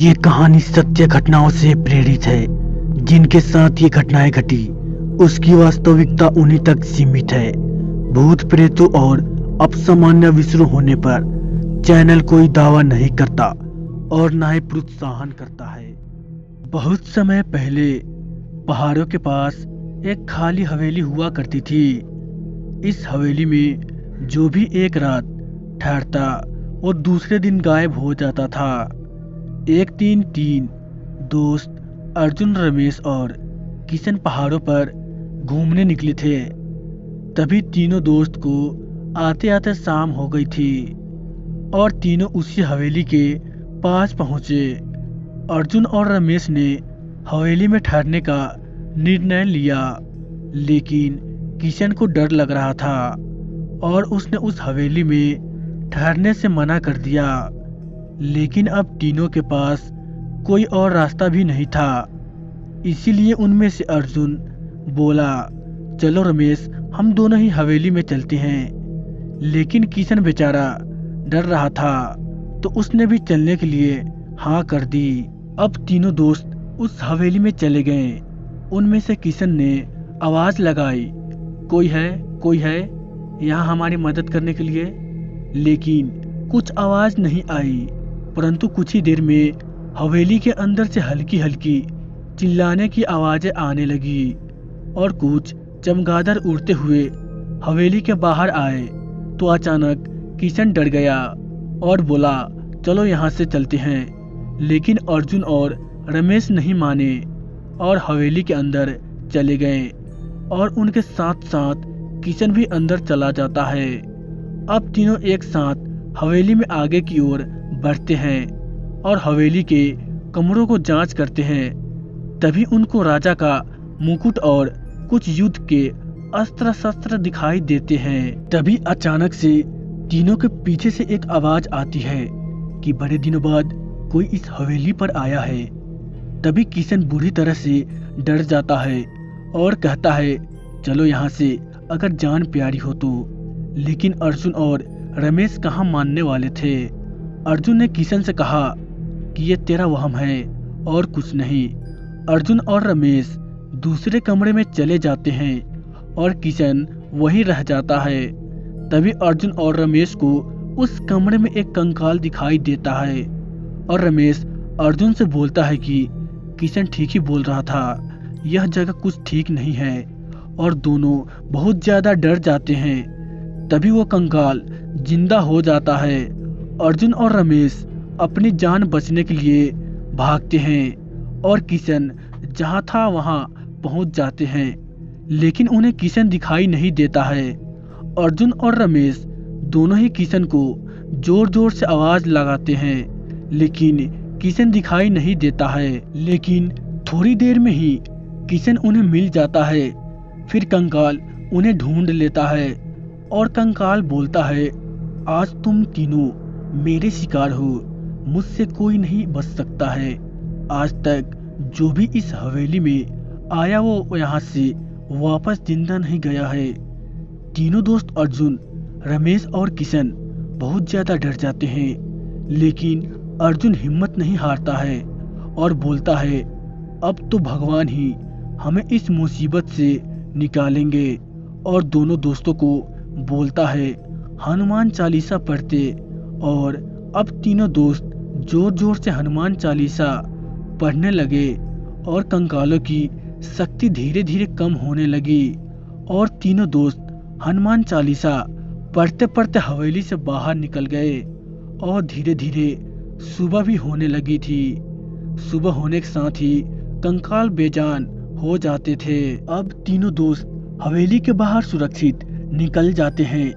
ये कहानी सत्य घटनाओं से प्रेरित है। जिनके साथ ये घटनाएं घटी उसकी वास्तविकता उन्हीं तक सीमित है। भूत प्रेतों और अपसामान्य विषयों होने पर चैनल कोई दावा नहीं करता और न ही प्रोत्साहन करता है। बहुत समय पहले पहाड़ों के पास एक खाली हवेली हुआ करती थी। इस हवेली में जो भी एक रात ठहरता और दूसरे दिन गायब हो जाता था। एक दिन तीन दोस्त अर्जुन, रमेश और किशन पहाड़ों पर घूमने निकले थे। तभी तीनों दोस्त को आते आते शाम हो गई थी और तीनों उसी हवेली के पास पहुंचे। अर्जुन और रमेश ने हवेली में ठहरने का निर्णय लिया, लेकिन किशन को डर लग रहा था और उसने उस हवेली में ठहरने से मना कर दिया। लेकिन अब तीनों के पास कोई और रास्ता भी नहीं था। इसीलिए उनमें से अर्जुन बोला, चलो रमेश, हम दोनों ही हवेली में चलते हैं। लेकिन किशन बेचारा डर रहा था तो उसने भी चलने के लिए हाँ कर दी। अब तीनों दोस्त उस हवेली में चले गए। उनमें से किशन ने आवाज लगाई, कोई है, कोई है यहाँ हमारी मदद करने के लिए। लेकिन कुछ आवाज नहीं आई। परंतु कुछ ही देर में हवेली के अंदर से हल्की हल्की चिल्लाने की आवाजें आने लगी और कुछ चमगादड़ उड़ते हुए हवेली के बाहर आए। तो अचानक किशन डर गया और बोला, चलो यहाँ से चलते हैं। लेकिन अर्जुन और रमेश नहीं माने और हवेली के अंदर चले गए और उनके साथ साथ किशन भी अंदर चला जाता है। अब तीनों एक साथ हवेली में आगे की ओर बढ़ते हैं और हवेली के कमरों को जांच करते हैं। तभी उनको राजा का मुकुट और कुछ युद्ध के अस्त्र शस्त्र दिखाई देते हैं। तभी अचानक से तीनों के पीछे से एक आवाज आती है कि बड़े दिनों बाद कोई इस हवेली पर आया है। तभी किशन बुरी तरह से डर जाता है और कहता है, चलो यहाँ से, अगर जान प्यारी हो तो। लेकिन अर्जुन और रमेश कहाँ मानने वाले थे। अर्जुन ने किशन से कहा कि ये तेरा वहम है और कुछ नहीं। अर्जुन और रमेश दूसरे कमरे में चले जाते हैं और किशन वहीं रह जाता है। तभी अर्जुन और रमेश को उस कमरे में एक कंकाल दिखाई देता है और रमेश अर्जुन से बोलता है कि किशन ठीक ही बोल रहा था, यह जगह कुछ ठीक नहीं है। और दोनों बहुत ज्यादा डर जाते हैं। तभी वो कंकाल जिंदा हो जाता है। अर्जुन और रमेश अपनी जान बचने के लिए भागते हैं और किशन जहाँ था वहाँ पहुँच जाते हैं। लेकिन उन्हें किशन दिखाई नहीं देता है। अर्जुन और रमेश दोनों ही किशन को जोर जोर से आवाज लगाते हैं, लेकिन किशन दिखाई नहीं देता है। लेकिन थोड़ी देर में ही किशन उन्हें मिल जाता है। फिर कंकाल उन्हें ढूंढ लेता है और कंकाल बोलता है, आज तुम तीनों मेरे शिकार हो, मुझसे कोई नहीं बच सकता है। आज तक जो भी इस हवेली में आया वो यहाँ से वापस जिंदा नहीं गया है। तीनों दोस्त अर्जुन, रमेश और किशन बहुत ज्यादा डर जाते हैं। लेकिन अर्जुन हिम्मत नहीं हारता है और बोलता है, अब तो भगवान ही हमें इस मुसीबत से निकालेंगे। और दोनों दोस्तों को बोलता है, हनुमान चालीसा पढ़ते। और अब तीनों दोस्त जोर जोर से हनुमान चालीसा पढ़ने लगे और कंकालों की शक्ति धीरे धीरे कम होने लगी। और तीनों दोस्त हनुमान चालीसा पढ़ते पढ़ते हवेली से बाहर निकल गए और धीरे धीरे सुबह भी होने लगी थी। सुबह होने के साथ ही कंकाल बेजान हो जाते थे। अब तीनों दोस्त हवेली के बाहर सुरक्षित निकल जाते हैं।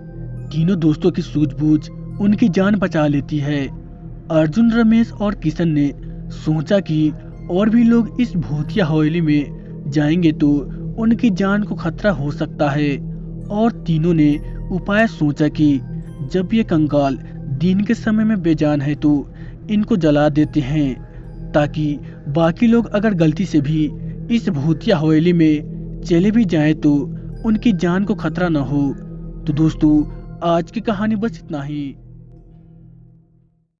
तीनों दोस्तों की सूझबूझ उनकी जान बचा लेती है। अर्जुन, रमेश और किशन ने सोचा कि और भी लोग इस भूतिया हवेली में जाएंगे तो उनकी जान को खतरा हो सकता है। और तीनों ने उपाय सोचा कि जब ये कंकाल दिन के समय में बेजान है तो इनको जला देते हैं, ताकि बाकी लोग अगर गलती से भी इस भूतिया हवेली में चले भी जाएं तो उनकी जान को खतरा न हो। तो दोस्तों, आज की कहानी बस इतना ही।